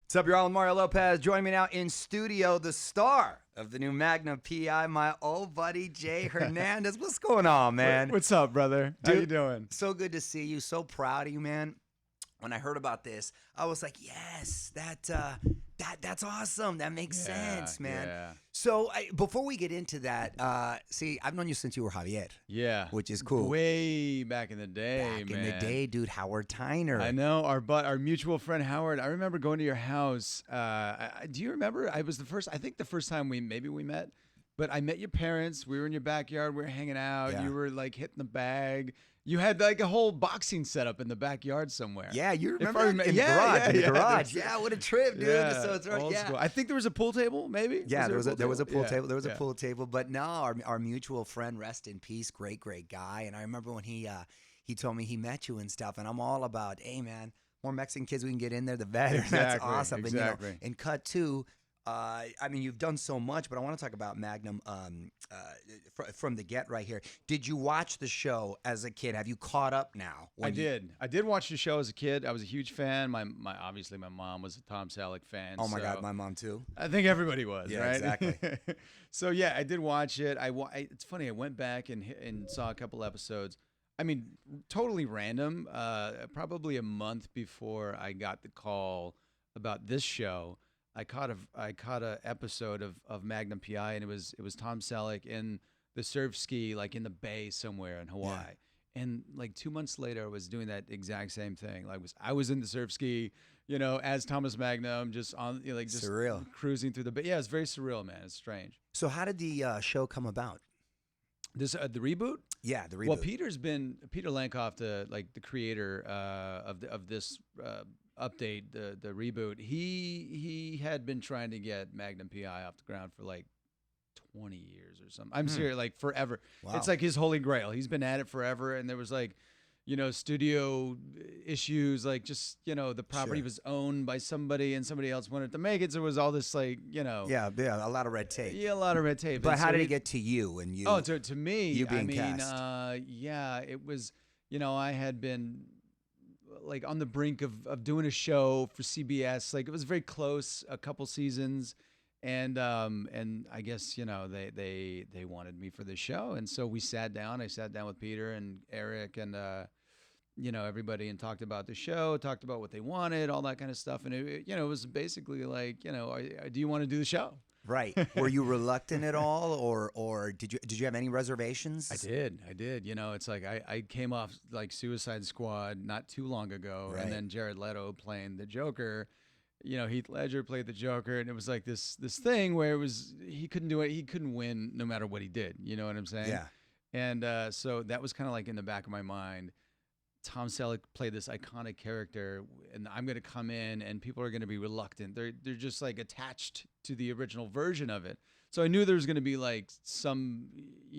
What's up, y'all? I'm Mario Lopez. Joining me now in studio, the star of the new Magnum P.I, my old buddy, Jay Hernandez. What's going on, man? What's up, brother? Dude, How you doing? So good to see you. So proud of you, man. When I heard about this, I was like, yes, that's awesome. That makes sense, man. Yeah. So before we get into that, see, I've known you since you were Javier. Yeah. Which is cool. Way back in the day, Back in the day, dude, Howard Tyner. I know our mutual friend Howard. I remember going to your house. Do you remember? I think the first time we met. But I met your parents. We were in your backyard. We were hanging out. Yeah. You were like hitting the bag. You had like a whole boxing setup in the backyard somewhere. Yeah, you remember in in the garage. In the yeah. garage. Yeah, what a trip, dude. Yeah, So it's right. old Yeah. school. I think there was a pool table, maybe. Yeah, there was a pool table. There was a Yeah. pool table, but no, our mutual friend, rest in peace, great guy. And I remember when he told me he met you and stuff, and I'm all about, hey man, more Mexican kids we can get in there, the better. Exactly, That's awesome. exactly. And and cut two. I mean, you've done so much, but I want to talk about Magnum from the get right here. Did you watch the show as a kid? Have you caught up now? I did. I did watch the show as a kid. I was a huge fan. My obviously my mom was a Tom Selleck fan. Oh my so God, my mom too. I think everybody was, Yeah, right? exactly. So yeah, I did watch it. It's funny. I went back and saw a couple episodes. I mean, totally random. Probably a month before I got the call about this show, I caught a episode of Magnum P.I, and it was Tom Selleck in the surf ski, like in the bay somewhere in Hawaii. Yeah. And like 2 months later, I was doing that exact same thing. Like I was in the surf ski, as Thomas Magnum, just on just surreal, cruising through the bay. Yeah, it's very surreal, man. It's strange. So how did the show come about? This the reboot? Yeah, the reboot. Well, Peter Lankoff, the creator of this update, the reboot. He had been trying to get Magnum P.I off the ground for like 20 years or something. I'm serious, like forever. Wow. It's like his holy grail. He's been at it forever, and there was like, studio issues, like just the property was owned by somebody, and somebody else wanted to make it. So it was all this like yeah, a lot of red tape. Yeah, a lot of red tape. But and how so did it get to you and you? Oh, to me, you being I mean, cast. yeah, it was. I had been like on the brink of doing a show for CBS. Like it was very close, a couple seasons, and I guess they wanted me for the show, and so we sat down. I sat down with Peter and Eric and everybody, and talked about the show, talked about what they wanted, all that kind of stuff, and it was basically like do you want to do the show? Right. Were you reluctant at all, or did you have any reservations? I did. It's like I came off like Suicide Squad not too long ago, Right. and then Jared Leto playing the Joker. Heath Ledger played the Joker, and it was like this thing where it was he couldn't do it. He couldn't win no matter what he did. You know what I'm saying? Yeah. And so that was kind of like in the back of my mind. Tom Selleck played this iconic character, and I'm going to come in, and people are going to be reluctant. They're just like attached to the original version of it. So I knew there was going to be like some, I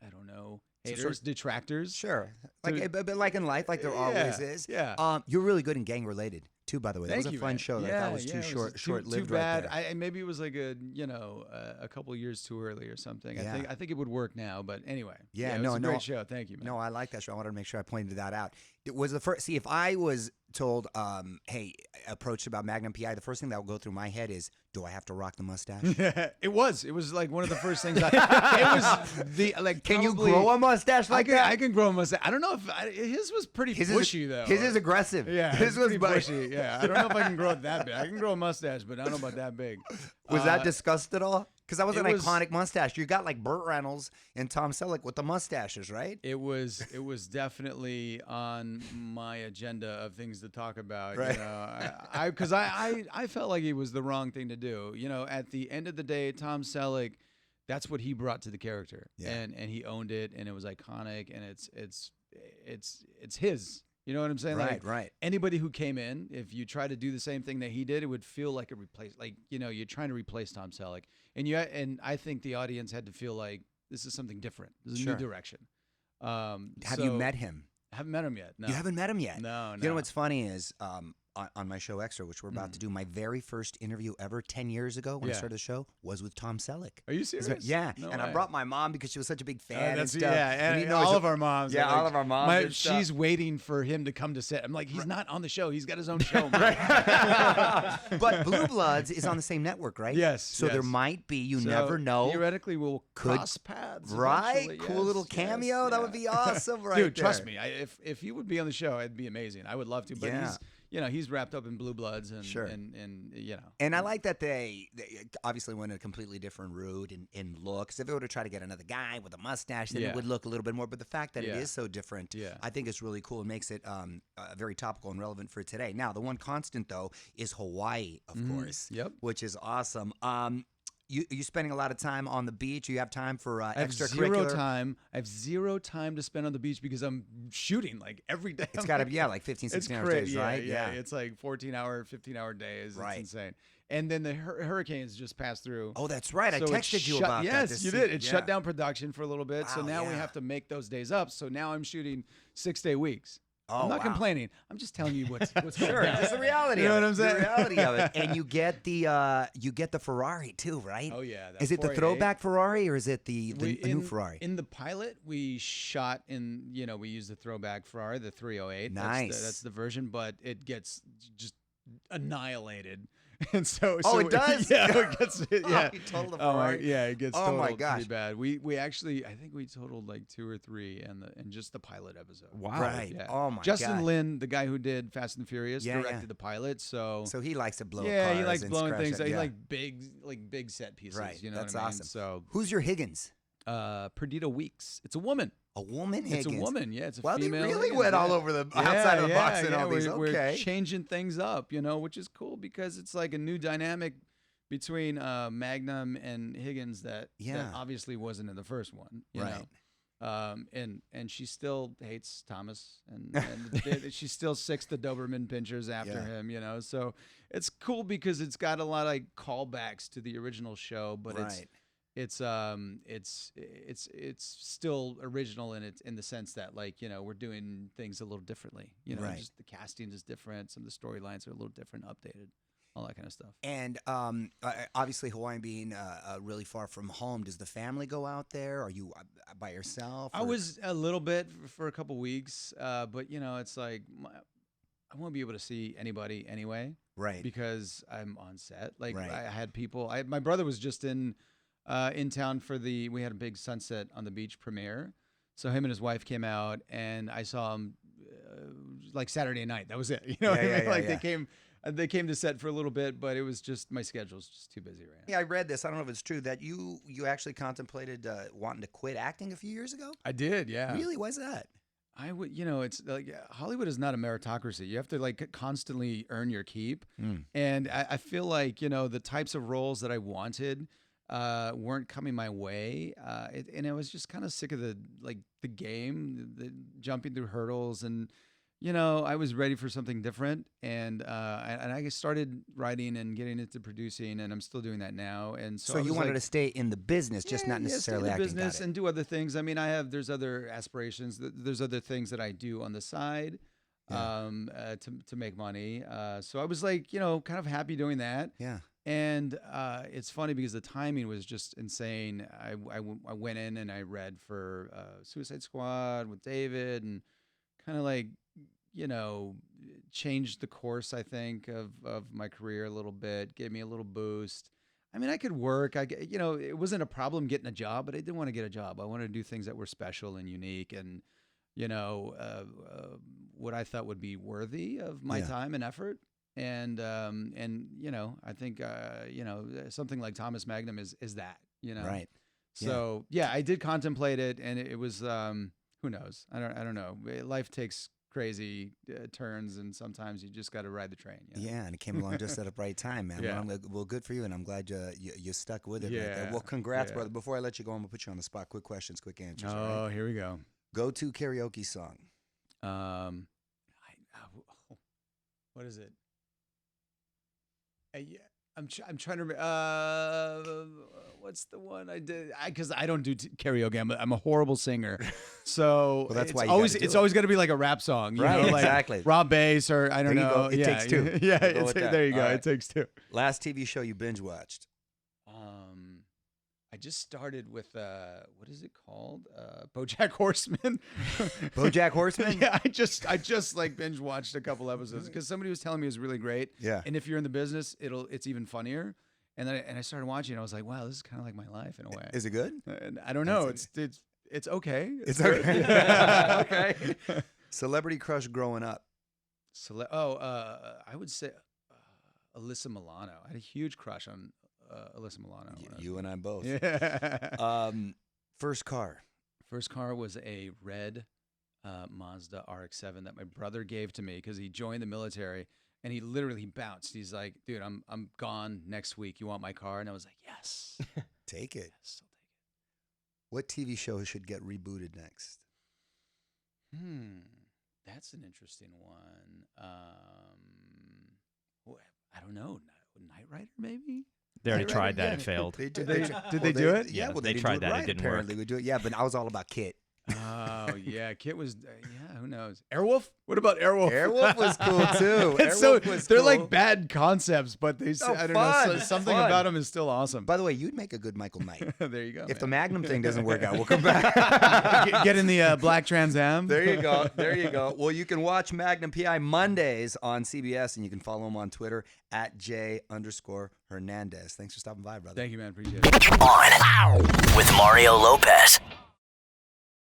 don't know, haters, detractors. Sure. But like in life, like there always is. Yeah. You're really good in gang related too, by the way. That was a fun man. show. That I thought was too short lived. Too bad. Right there. Maybe it was like a couple of years too early or something. Yeah. I think it would work now. But anyway. Yeah. It was a great show. Thank you, man. No, I like that show. I wanted to make sure I pointed that out. It was the first. See, if I was told, hey, approached about Magnum P.I, the first thing that would go through my head is, do I have to rock the mustache? It was like one of the first things. It was the like. Can you grow a mustache like that? I can grow a mustache. I don't know if his was pretty bushy though. His is aggressive. Yeah, his was pretty bushy. Yeah, I don't know if I can grow it that big. I can grow a mustache, but I don't know about that big. Was that discussed at all? Because that was an was- iconic mustache. You got like Burt Reynolds and Tom Selleck with the mustaches, right? It was definitely on my agenda of things to talk about. Right. Because I felt like it was the wrong thing to do. At the end of the day, Tom Selleck, that's what he brought to the character, Yeah. and he owned it, and it was iconic, and it's his. You know what I'm saying? Right, right. Anybody who came in, if you try to do the same thing that he did, it would feel like a replace. Like you're trying to replace Tom Selleck, and I think the audience had to feel like this is something different. This is a new direction. Have you met him? I haven't met him yet. No. You haven't met him yet? No. You know what's funny is on my show Extra, which we're about to do, my very first interview ever 10 years ago when I started the show was with Tom Selleck. Are you serious? Yeah, No and way. I brought my mom because she was such a big fan and stuff. Yeah, and he all of our moms. Yeah, all of our moms. and stuff. She's waiting for him to come to set. I'm like, he's not on the show. He's got his own show. But Blue Bloods is on the same network, right? Yes. So there might be, you So never know. Theoretically, we'll cross paths. Right? eventually. Cool Yes, little yes, cameo. That would be awesome, right? Dude, there. trust me. If he would be on the show, it'd be amazing. I would love to. But Yeah. he's wrapped up in Blue Bloods and Sure. and you know. And I like that they obviously went a completely different route in looks. If they were to try to get another guy with a mustache, then it would look a little bit more. But the fact that it is so different, I think it's really cool. It makes it very topical and relevant for today. Now, the one constant, though, is Hawaii, of course. Yep. Which is awesome. You spending a lot of time on the beach? You have time for I have extracurricular? zero time. I have zero time to spend on the beach because I'm shooting like every day. It's got to be, like 15, 16 hours days, right? Yeah. It's like 14-hour, 15-hour days. Right. It's insane. And then the hurricanes just passed through. Oh, that's right. I So it texted you shut- about that. Yes, you did. It shut down production for a little bit. So Wow, now we yeah. have to make those days up. So now I'm shooting 6-day weeks. Oh, I'm not wow. complaining. I'm just telling you what's Sure, going on. just the reality. You know of what it. I'm saying? The reality of it, and you get the Ferrari too, right? Oh yeah. that Is it the 488. throwback Ferrari or is it the new In- Ferrari? In the pilot, we shot in, we used the throwback Ferrari, the 308. Nice. That's the version, but it gets just annihilated. And so it does? Yeah, it gets yeah. You totaled the Oh my, Ferrari. yeah, it gets Oh, totaled my gosh. pretty bad. We actually, I think we totaled like 2 or 3 and just the pilot episode. Wow. Right. Yeah. Oh my Justin God. Lin, the guy who did Fast and Furious, Yeah, directed yeah. the pilot. So So he likes to blow yeah, cars he likes and blowing scratch things. it, He yeah. like big set pieces. Right. You know That's what I mean? awesome. So Who's your Higgins? Perdita Weeks. It's a woman. A woman Higgins. It's a woman. Yeah, it's a Well, they female. really Higgins, went all yeah. over the outside of the box and all these. We're Okay. changing things up, which is cool because it's like a new dynamic between Magnum and Higgins that obviously wasn't in the first one. You Right. know? And she still hates Thomas, and she still sicks the Doberman pinchers after him. So it's cool because it's got a lot of like callbacks to the original show, but Right. it's still original in the sense that like we're doing things a little differently. Right. Just the casting is different, some of the storylines are a little different, updated, all that kind of stuff. And obviously, Hawaii being really far from home, does the family go out there? Are you by yourself? I was a little bit for a couple weeks, but it's like I won't be able to see anybody anyway, right. because I'm on set. Like Right. I had people. My brother was just in town for we had a big Sunset on the Beach premiere, so him and his wife came out, and I saw him like Saturday night. That was it. You know what I mean? Like they came to set for a little bit, but it was just my schedule's just too busy right now. Yeah, I read this. I don't know if it's true that you actually contemplated wanting to quit acting a few years ago. I did, yeah. Really? Why's that? I would, it's like Hollywood is not a meritocracy. You have to like constantly earn your keep. And I feel like, the types of roles that I wanted weren't coming my way. And I was just kind of sick of the game, the jumping through hurdles. And, I was ready for something different. And I started writing and getting into producing, and I'm still doing that now. And so you wanted to stay in the business, just not necessarily stay in the acting. business and do other things. I mean, there's other aspirations. There's other things that I do on the side to make money. So I was like, kind of happy doing that. Yeah. And it's funny because the timing was just insane. I went in and I read for Suicide Squad with David and kind of like, changed the course, I think, of my career a little bit, gave me a little boost. I mean, I could work. It wasn't a problem getting a job, but I didn't want to get a job. I wanted to do things that were special and unique and, what I thought would be worthy of my time and effort. And I think, something like Thomas Magnum is that, Right. So yeah, I did contemplate it, and it was, who knows? I don't know. Life takes crazy turns, and sometimes you just got to ride the train. Yeah, and it came along just at the right time, man. Yeah. Well, good for you, and I'm glad you stuck with it. Right there. Yeah, Well, congrats, yeah. brother. Before I let you go, I'm gonna put you on the spot. Quick questions, quick answers. all Oh, right? here we go. Go-to karaoke song. What is it? Yeah, I'm trying to. what's the one I did? Because I don't do karaoke. I'm a horrible singer. So that's why it's always going to be like a rap song. You right, know, like exactly. Rob Bass or I don't know. It takes two. Yeah, there you go. Right. It takes two. Last TV show you binge watched? I just started with what is it called? BoJack Horseman. BoJack Horseman? Yeah, I just like binge watched a couple episodes because somebody was telling me it was really great. Yeah. And if you're in the business, it's even funnier. And then I started watching and I was like, wow, this is kind of like my life in a way. Is it good? And I don't know. It's okay. It's okay. Okay. Celebrity crush growing up? I would say Alyssa Milano. I had a huge crush on Alyssa Milano. You and I both. Yeah. First car? First car was a red Mazda RX-7 that my brother gave to me because he joined the military and he literally bounced. He's like, dude, I'm gone next week. You want my car? And I was like, yes. Take it. Yes, I'll take it. What TV show should get rebooted next? That's an interesting one. I don't know. Knight Rider, maybe? They already tried that. It failed. Did they do it? Yeah, well, they tried that. Right, it didn't apparently work. we do it. Yeah, but I was all about Kit. Oh, yeah. Kit was, who knows? Airwolf? What about Airwolf? Airwolf was cool, too. They're like bad concepts, but I don't know. Something fun. about them is still awesome. By the way, you'd make a good Michael Knight. There you go. If the Magnum thing doesn't work out, we'll come back. Get in the black Trans Am. There you go. There you go. Well, you can watch Magnum P.I. Mondays on CBS, and you can follow him on Twitter at @J_Hernandez. Thanks for stopping by, brother. Thank you, man. Appreciate it. On with Mario Lopez.